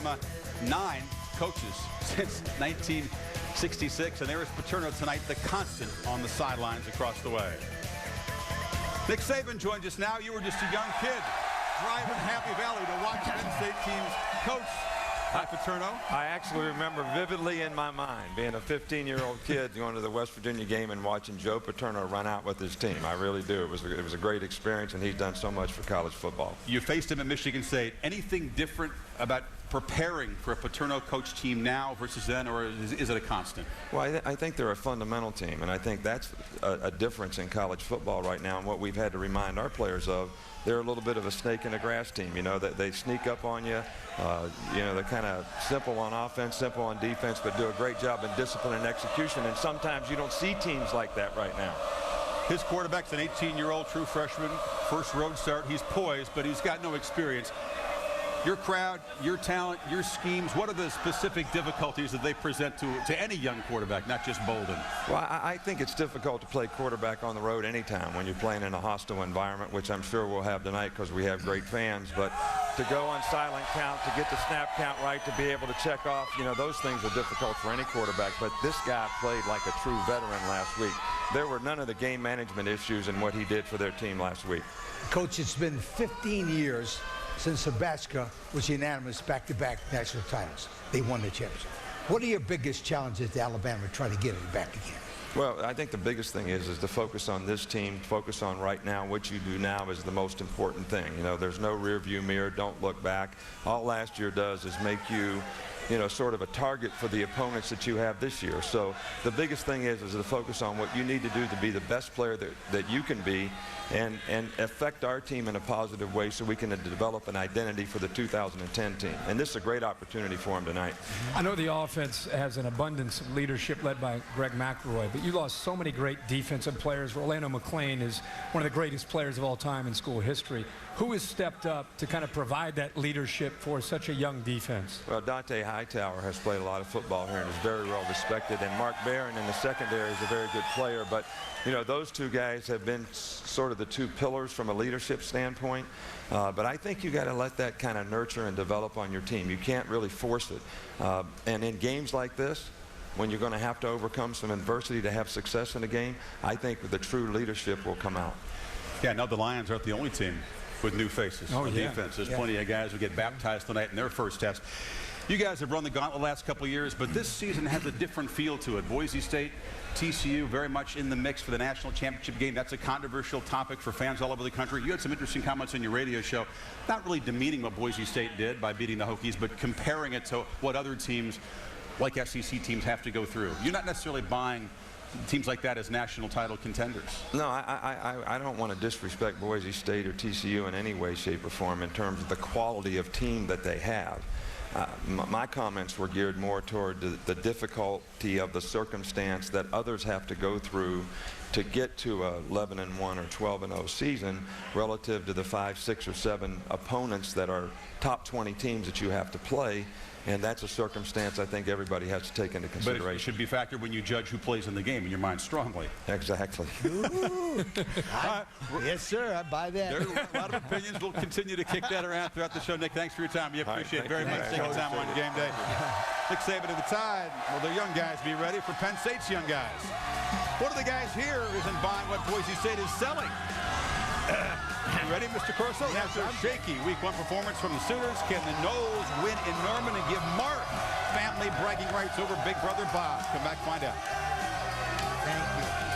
9 coaches since 1966, and there is Paterno tonight, the constant on the sidelines across the way. Nick Saban joins us now. You were just a young kid driving Happy Valley to watch the Penn State team's coach. Hi, Paterno. I actually remember vividly in my mind being a 15-year-old kid going to the West Virginia game and watching Joe Paterno run out with his team. I really do. It was a great experience, and he's done so much for college football. You faced him at Michigan State. Anything different about preparing for a Paterno coach team now versus then, or is it a constant? Well, I think they're a fundamental team, and I think that's a difference in college football right now, and what we've had to remind our players of. They're a little bit of a snake in the grass team, you know, that they sneak up on you. You know, they're kind of simple on offense, simple on defense, but do a great job in discipline and execution, and sometimes you don't see teams like that right now. His quarterback's an 18-year-old true freshman, first road start. He's poised, but he's got no experience. Your crowd, your talent, your schemes, what are the specific difficulties that they present to any young quarterback, not just Bolden? Well, I think it's difficult to play quarterback on the road anytime when you're playing in a hostile environment, which I'm sure we'll have tonight because we have great fans. But to go on silent count, to get the snap count right, to be able to check off, you know, those things are difficult for any quarterback. But this guy played like a true veteran last week. There were none of the game management issues in what he did for their team last week. Coach, it's been 15 years since Nebraska was unanimous back-to-back national titles. They won the championship. What are your biggest challenges to Alabama to try to get it back again? Well, I think the biggest thing is to focus on this team, focus on right now. What you do now is the most important thing. You know, there's no rear-view mirror. Don't look back. All last year does is make you, you know, sort of a target for the opponents that you have this year. So the biggest thing is to focus on what you need to do to be the best player that you can be and affect our team in a positive way so we can develop an identity for the 2010 team. And this is a great opportunity for him tonight. I know the offense has an abundance of leadership led by Greg McElroy, but you lost so many great defensive players. Orlando McClain is one of the greatest players of all time in school history. Who has stepped up to kind of provide that leadership for such a young defense? Well, Dante Hightower has played a lot of football here and is very well respected, and Mark Barron in the secondary is a very good player. But you know, those two guys have been sort of the two pillars from a leadership standpoint. But I think you got to let that kind of nurture and develop on your team. You can't really force it. And in games like this, when you're going to have to overcome some adversity to have success in a game, I think the true leadership will come out. Yeah, no, the Lions aren't the only team with new faces on defense. There's plenty of guys who get baptized tonight in their first test. You guys have run the gauntlet the last couple of years, but this season has a different feel to it. Boise State, TCU, very much in the mix for the national championship game. That's a controversial topic for fans all over the country. You had some interesting comments on your radio show, not really demeaning what Boise State did by beating the Hokies, but comparing it to what other teams, like SEC teams, have to go through. You're not necessarily buying teams like that as national title contenders. No, I don't want to disrespect Boise State or TCU in any way, shape, or form in terms of the quality of team that they have. My comments were geared more toward the difficulty of the circumstance that others have to go through to get to a 11-1 or 12-0 season relative to the 5, 6, or 7 opponents that are top 20 teams that you have to play. And that's a circumstance I think everybody has to take into consideration. But it should be factored when you judge who plays in the game in your mind strongly. Exactly. Yes, sir, I buy that. There are a lot of opinions. We'll continue to kick that around throughout the show. Nick, thanks for your time. You appreciate it very much taking time on Game Day. Nick Saban of the Tide. Will their young guys be ready for Penn State's young guys? One of the guys here isn't buying what Boise State is selling. You ready, Mr. Corso? Yes, After a shaky Week 1 performance from the Sooners, can the Noles win in Norman and give Mark family bragging rights over Big Brother Bob? Come back, find out. Thank you.